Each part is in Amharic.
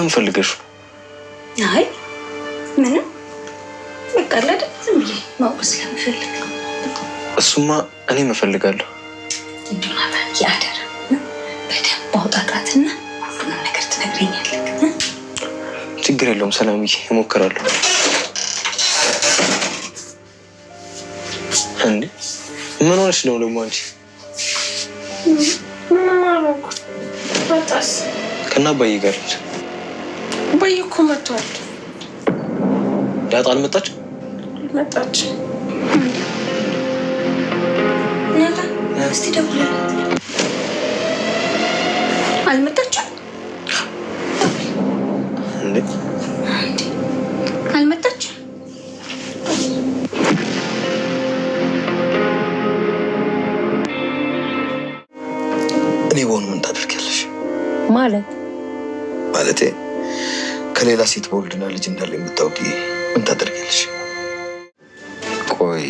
ለምን ፈልገሽ? አይ ምንም በቃ ለደም ማውቀስ ለምፈልግ እሱማ እኔ እፈልጋለሁ። እንዴና ያደረ በደንብ አውጣጣትና ሁሉንም ነገር ትነግረኛለህ። ችግር የለውም ሰላምዬ፣ እሞክራለሁ። እንዴ ምን ሆነሽ ነው ደግሞ አንቺ? ማማሮክ ወጣስ ከና አባዬ ጋር ነች። አባዬ እኮ መጥቷል። ዳጣ አልመጣች? መጣች። ነጋ እስቲ ደውልላት። አልመጣችም እንዴ? አልመጣችም። እኔ በሆኑ ምን ታደርጊያለሽ? ማለቴ ከሌላ ሴት በወልድና ልጅ እንዳለ የምታውቂ ምን ታደርጊያለሽ? ቆይ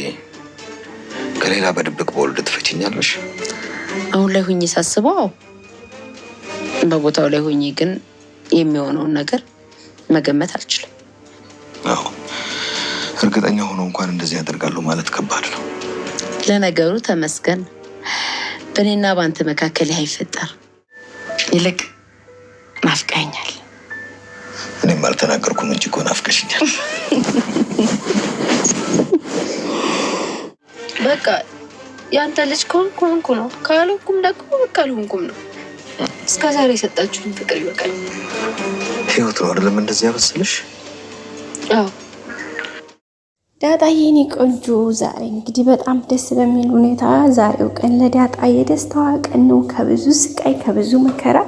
ከሌላ በድብቅ በወልድ ትፈችኛለሽ? አሁን ላይ ሁኚ ሳስበው በቦታው ላይ ሁኚ፣ ግን የሚሆነውን ነገር መገመት አልችልም። አዎ እርግጠኛ ሆኖ እንኳን እንደዚህ ያደርጋለሁ ማለት ከባድ ነው። ለነገሩ ተመስገን በእኔና በአንተ መካከል አይፈጠር። ይልቅ ናፍቀኛል። እኔም አልተናገርኩም እንጂ እኮ ናፍቀሽኛል። በቃ ያንተ ልጅ ከሆንኩ ነው፣ ካልሆንኩም ደግሞ በቃ አልሆንኩም ነው። እስከዛሬ የሰጣችሁኝ ፍቅር ይበቃል። ህይወት ነው አይደለም እንደዚህ ያበስልሽ? አዎ ዳጣዬ የኔ ቆንጆ፣ ዛሬ እንግዲህ በጣም ደስ በሚል ሁኔታ ዛሬው ቀን ለዳጣዬ ደስታዋ ቀን ነው። ከብዙ ስቃይ፣ ከብዙ መከራ፣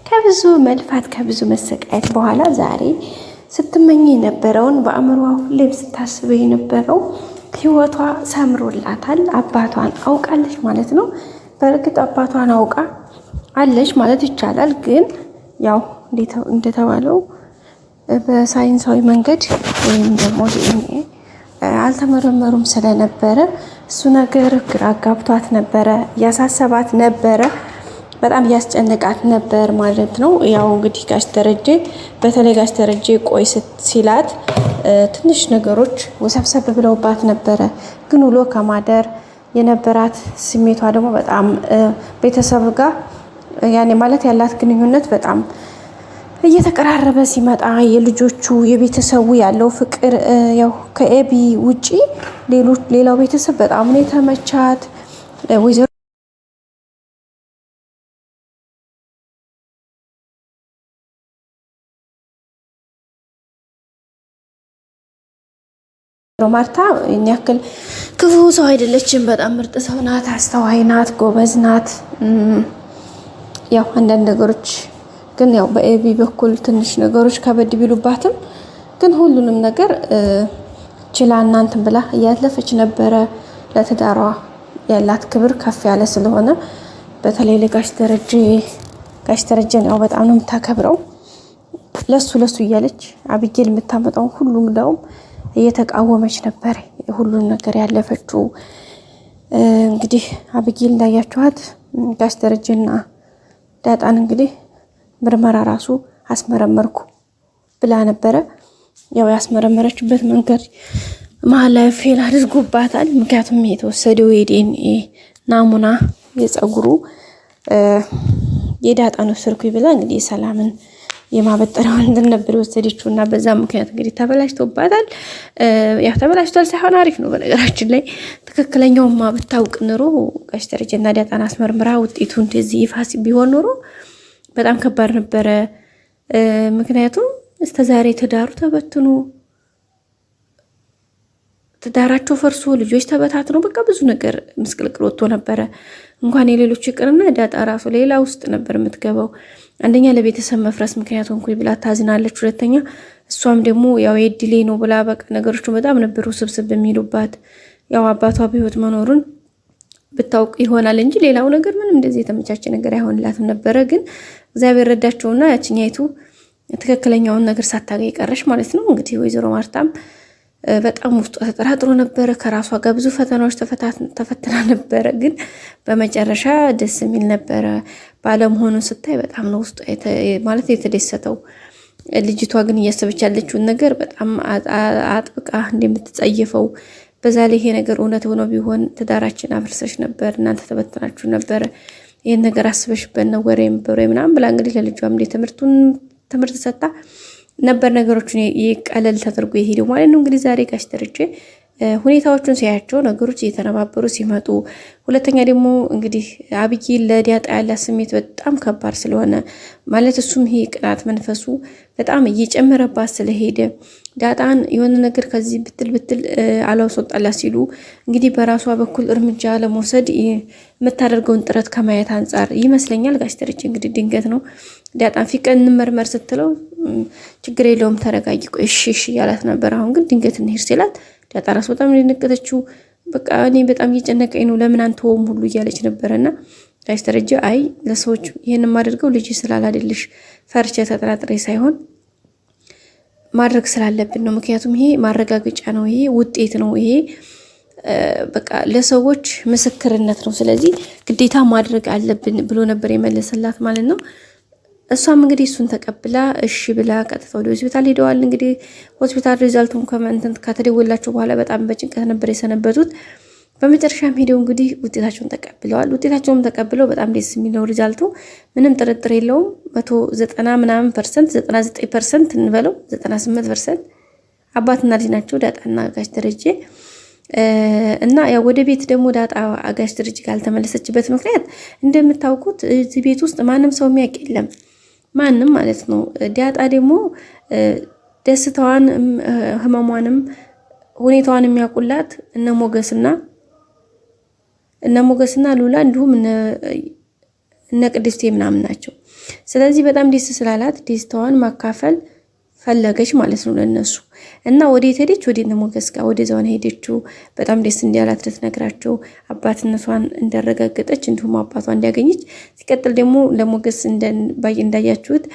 ከብዙ መልፋት፣ ከብዙ መሰቃየት በኋላ ዛሬ ስትመኝ የነበረውን በአእምሯ ሁሌም ስታስበው የነበረው ህይወቷ ሰምሮላታል። አባቷን አውቃለች ማለት ነው። በእርግጥ አባቷን አውቃ አለች ማለት ይቻላል። ግን ያው እንደተባለው በሳይንሳዊ መንገድ ወይም ደግሞ ዲኤንኤ አልተመረመሩም ስለነበረ እሱ ነገር ግራ አጋብቷት ነበረ፣ እያሳሰባት ነበረ፣ በጣም እያስጨነቃት ነበር ማለት ነው። ያው እንግዲህ ጋሽ ደረጀ በተለይ ጋሽ ደረጀ ቆይ ሲላት ትንሽ ነገሮች ወሰብሰብ ብለውባት ነበረ። ግን ውሎ ከማደር የነበራት ስሜቷ ደግሞ በጣም ቤተሰብ ጋር ያኔ ማለት ያላት ግንኙነት በጣም እየተቀራረበ ሲመጣ የልጆቹ የቤተሰቡ ያለው ፍቅር ያው ከኤቢ ውጪ ሌላው ቤተሰብ በጣም ነው የተመቻት። ወይዘሮ ማርታ ያክል ክፉ ሰው አይደለችም። በጣም ምርጥ ሰው ናት፣ አስተዋይ ናት፣ ጎበዝ ናት። ያው አንዳንድ ነገሮች ግን ያው በኤቢ በኩል ትንሽ ነገሮች ከበድ ቢሉባትም ግን ሁሉንም ነገር ችላ እናንተን ብላ እያለፈች ነበረ። ለትዳሯ ያላት ክብር ከፍ ያለ ስለሆነ በተለይ ለጋሽ ደረጀን ያው በጣም ነው የምታከብረው። ለሱ እያለች አብጌል የምታመጣው ሁሉም እንደውም እየተቃወመች ነበር ሁሉን ነገር ያለፈችው። እንግዲህ አብጌል እንዳያችኋት ጋሽ ደረጀና ዳጣን እንግዲህ ምርመራ ራሱ አስመረመርኩ ብላ ነበረ። ያው ያስመረመረችበት መንገድ መሀል ላይ ፌል አድርጎባታል። ምክንያቱም የተወሰደው የዲኤንኤ ናሙና የፀጉሩ የዳጣ ነው ስርኩኝ ብላ እንግዲህ ሰላምን የማበጠሪያውን እንትን ነበር የወሰደችው እና በዛ ምክንያት እንግዲህ ተበላሽቶባታል። ያው ተበላሽቷል ሳይሆን አሪፍ ነው። በነገራችን ላይ ትክክለኛውማ ብታውቅ ኑሮ ጋሽ ደረጀና ዳጣን አስመርምራ ውጤቱ እንደዚህ ይፋ ቢሆን ኑሮ በጣም ከባድ ነበረ። ምክንያቱም እስከዛሬ ትዳሩ ተበትኖ ትዳራቸው ፈርሶ ልጆች ተበታትነው በቃ ብዙ ነገር ምስቅልቅል ወጥቶ ነበረ። እንኳን የሌሎቹ ይቅርና ዳጣ ራሱ ሌላ ውስጥ ነበር የምትገባው። አንደኛ ለቤተሰብ መፍረስ ምክንያት ሆንኩኝ ብላ ታዝናለች። ሁለተኛ እሷም ደግሞ ያው የድሌ ነው ብላ በቃ ነገሮቹ በጣም ነበሩ ስብስብ የሚሉባት። ያው አባቷ በህይወት መኖሩን ብታውቅ ይሆናል እንጂ ሌላው ነገር ምንም እንደዚህ የተመቻቸ ነገር አይሆንላትም ነበረ። ግን እግዚአብሔር ረዳቸውና ያችኛይቱ ትክክለኛውን ነገር ሳታገኝ ቀረች ማለት ነው። እንግዲህ ወይዘሮ ማርታም በጣም ውስጧ ተጠራጥሮ ነበረ። ከራሷ ጋር ብዙ ፈተናዎች ተፈትና ነበረ። ግን በመጨረሻ ደስ የሚል ነበረ። ባለመሆኑን ስታይ በጣም ነው ውስጧ ማለት የተደሰተው። ልጅቷ ግን እያሰበች ያለችውን ነገር በጣም አጥብቃ እንደምትጸየፈው በዛ ላይ ይሄ ነገር እውነት ሆኖ ቢሆን ትዳራችን አፍርሰሽ ነበር፣ እናንተ ተበተናችሁ ነበር፣ ይሄን ነገር አስበሽበት ነው ወሬ ምበረ ምናምን ብላ እንግዲህ ለልጇም እንደ ትምህርት ሰጣ ነበር ነገሮችን ይቀለል ተደርጎ ይሄዱ ማለት ነው። እንግዲህ ዛሬ ጋሽ ደረጀ ሁኔታዎቹን ሲያያቸው ነገሮች እየተነባበሩ ሲመጡ፣ ሁለተኛ ደግሞ እንግዲህ አብይል ለዳጣ ያላት ስሜት በጣም ከባድ ስለሆነ ማለት እሱም ይሄ ቅናት መንፈሱ በጣም እየጨመረባት ስለሄደ ዳጣን የሆነ ነገር ከዚህ ብትል አላስወጣላት ሲሉ እንግዲህ በራሷ በኩል እርምጃ ለመውሰድ የምታደርገውን ጥረት ከማየት አንጻር ይመስለኛል ጋሽ ደረጀ እንግዲህ ድንገት ነው ዳጣን ፊቀን እንመርመር ስትለው ችግር የለውም ተረጋጊ እሺ ያላት ነበር። አሁን ግን ድንገት እንሄድ ሲላት ዳጣ ራስ በጣም እንደነቀተችው በቃ እኔ በጣም እየጨነቀኝ ነው ለምን አንተውም ሁሉ እያለች ነበርና ጋሽ ደረጀ አይ ለሰዎች ይሄንን ማድረገው ልጅ ስላላደልሽ ፈርቼ ተጠራጥሬ ሳይሆን ማድረግ ስላለብን ነው። ምክንያቱም ይሄ ማረጋገጫ ነው፣ ይሄ ውጤት ነው፣ ይሄ በቃ ለሰዎች ምስክርነት ነው። ስለዚህ ግዴታ ማድረግ አለብን ብሎ ነበር የመለሰላት ማለት ነው። እሷም እንግዲህ እሱን ተቀብላ እሺ ብላ ቀጥታ ወደ ሆስፒታል ሄደዋል። እንግዲህ ሆስፒታል ሪዛልቱን ከተደወላቸው በኋላ በጣም በጭንቀት ነበር የሰነበቱት። በመጨረሻም ሄደው እንግዲህ ውጤታቸውን ተቀብለዋል። ውጤታቸውን ተቀብለው በጣም ደስ የሚለው ሪዛልቱ ምንም ጥርጥር የለውም 190 ምናምን %፣ 99% እንበለው 98% አባትና ልጅ ናቸው ዳጣና ጋሽ ደረጀ። እና ያው ወደ ቤት ደግሞ ዳጣ ጋሽ ደረጀ ካልተመለሰችበት ምክንያት እንደምታውቁት እዚህ ቤት ውስጥ ማንም ሰው የሚያውቅ የለም ማንም ማለት ነው። ዳጣ ደግሞ ደስታዋን ህመሟንም ሁኔታዋን የሚያውቁላት እነ ሞገስና ሉላ እንዲሁም እነ ቅድስቴ ምናምን ናቸው። ስለዚህ በጣም ደስ ስላላት ደስታዋን ማካፈል ፈለገች ማለት ነው ለነሱ። እና ወዴት ሄደች? ወደ እነ ሞገስ ጋር ወደዛው ሄደችው። በጣም ደስ እንዲያላት ልትነግራቸው አባትነቷን እንዳረጋገጠች እንዲሁም አባቷ እንዲያገኘች፣ ሲቀጥል ደግሞ ለሞገስ እንዳያችሁት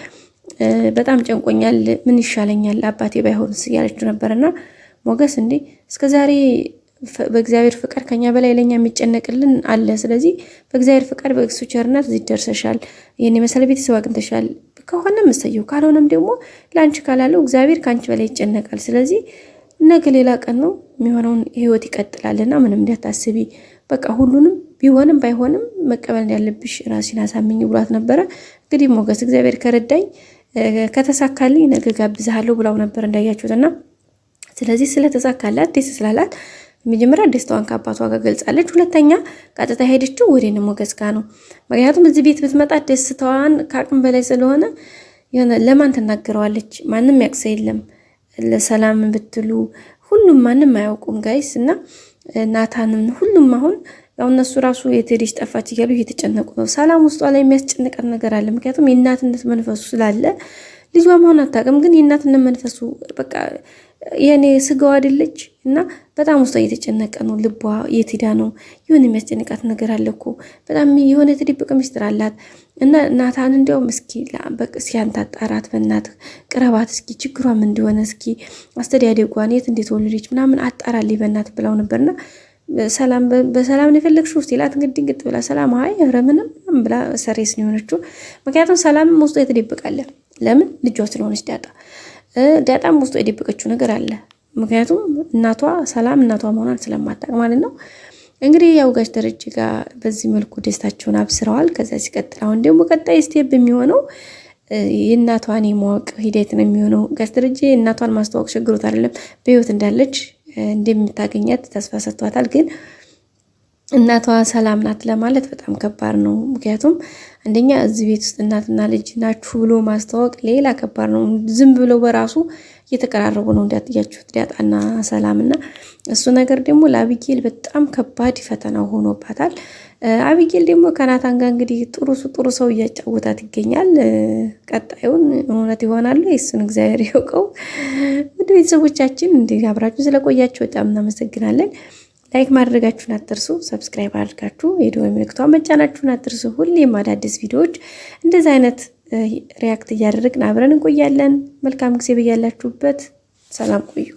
በጣም ጨንቆኛል፣ ምን ይሻለኛል አባቴ ባይሆንስ እያለችው ነበርና ሞገስ እንዴ እስከዛሬ በእግዚአብሔር ፍቃድ ከኛ በላይ ለኛ የሚጨነቅልን አለ። ስለዚህ በእግዚአብሔር ፍቃድ በእሱ ቸርነት እዚህ ደርሰሻል፣ ይሄን የመሰለ ቤተሰብ አግኝተሻል። ከሆነም እሰየው፣ ካልሆነም ደግሞ ላንቺ ካላለው እግዚአብሔር ካንቺ በላይ ይጨነቃል። ስለዚህ ነገ ሌላ ቀን ነው የሚሆነውን ህይወት ይቀጥላልና ምንም እንዳታስቢ፣ በቃ ሁሉንም ቢሆንም ባይሆንም መቀበል ያለብሽ ራስሽን አሳምኝ ብሏት ነበረ። እንግዲህ ሞገስ እግዚአብሔር ከረዳኝ ከተሳካልኝ ነገ ጋብዛለሁ ብላው ነበር እንዳያችሁትና ስለዚህ ስለተሳካላት ደስ ስላላት መጀመሪያ ደስታዋን ከአባቷ ጋር ገልጻለች። ሁለተኛ ቀጥታ ሄደችው ወደ እነ ሞገስ ጋር ነው። ምክንያቱም እዚህ ቤት ብትመጣ ደስታዋን ከአቅም በላይ ስለሆነ ለማን ትናገረዋለች? ማንም ያቅሰ የለም። ለሰላም ብትሉ ሁሉም ማንም አያውቁም ጋይስ። እና ናታንን ሁሉም አሁን ያው እነሱ ራሱ የትሄደች ጠፋች እያሉ እየተጨነቁ ነው። ሰላም ውስጧ ላይ የሚያስጨንቃት ነገር አለ። ምክንያቱም የእናትነት መንፈሱ ስላለ ልጇ መሆን አታውቅም፣ ግን የእናትነት መንፈሱ በቃ የኔ ስጋዋ አይደለች እና በጣም ውስጧ እየተጨነቀ ነው። ልቧ የት ሄዳ ነው? የሆነ የሚያስጨንቃት ነገር አለ እኮ በጣም የሆነ የተደበቀ ሚስጥር አላት። እና ናታን እንዲያውም እስኪ አንተ አጣራት፣ በእናትህ ቅረባት፣ እስኪ ችግሯም እንደሆነ እስኪ አስተዳደጓን የት እንዴት ወለደች ምናምን አጣራልኝ በእናትህ ብላው ነበርና ሰላም በሰላም ነው የፈለግሽው ሲላት እንግዲህ ድንግጥ ብላ ሰላም አይ ኧረ ምንም ብላ ሰሬስ ነው የሆነችው። ምክንያቱም ሰላምም ውስጧ የተደበቃለ። ለምን? ልጇ ስለሆነች ዳጣም ውስጧ የደበቀችው ነገር አለ። ምክንያቱም ሰላም እናቷ መሆኗን ስለማታውቅ ማለት ነው። እንግዲህ ያው ጋሽ ደረጀ ጋር በዚህ መልኩ ደስታቸውን አብስረዋል። ከዛ ሲቀጥል አሁን ደግሞ ቀጣይ ስቴፕ የሚሆነው የእናቷን የማወቅ ሂደት ነው የሚሆነው። ጋሽ ደረጀ እናቷን ማስተዋወቅ ችግሮት አይደለም፣ በህይወት እንዳለች እንደምታገኛት ተስፋ ሰጥቷታል። ግን እናቷ ሰላም ናት ለማለት በጣም ከባድ ነው። ምክንያቱም አንደኛ እዚህ ቤት ውስጥ እናትና ልጅ ናችሁ ብሎ ማስተዋወቅ ሌላ ከባድ ነው። ዝም ብሎ በራሱ እየተቀራረቡ ነው እንዳትያችሁት ዳጣና ሰላምና እሱ ነገር ደግሞ ለአቢጌል በጣም ከባድ ፈተና ሆኖባታል። አቢጌል ደግሞ ከናታን ጋር እንግዲህ ጥሩ ሰው እያጫወታት ይገኛል። ቀጣዩን እውነት ይሆናሉ እሱን እግዚአብሔር ይወቀው። ውድ ቤተሰቦቻችን እንዲህ አብራችሁ ስለቆያችሁ በጣም እናመሰግናለን። ላይክ ማድረጋችሁን አትርሱ። ሰብስክራይብ አድርጋችሁ የደወል ምልክቷን መጫናችሁን አትርሱ። ሁሌም አዳዲስ ቪዲዮዎች እንደዚህ አይነት ሪያክት እያደረግን አብረን እንቆያለን። መልካም ጊዜ በያላችሁበት። ሰላም ቆዩ።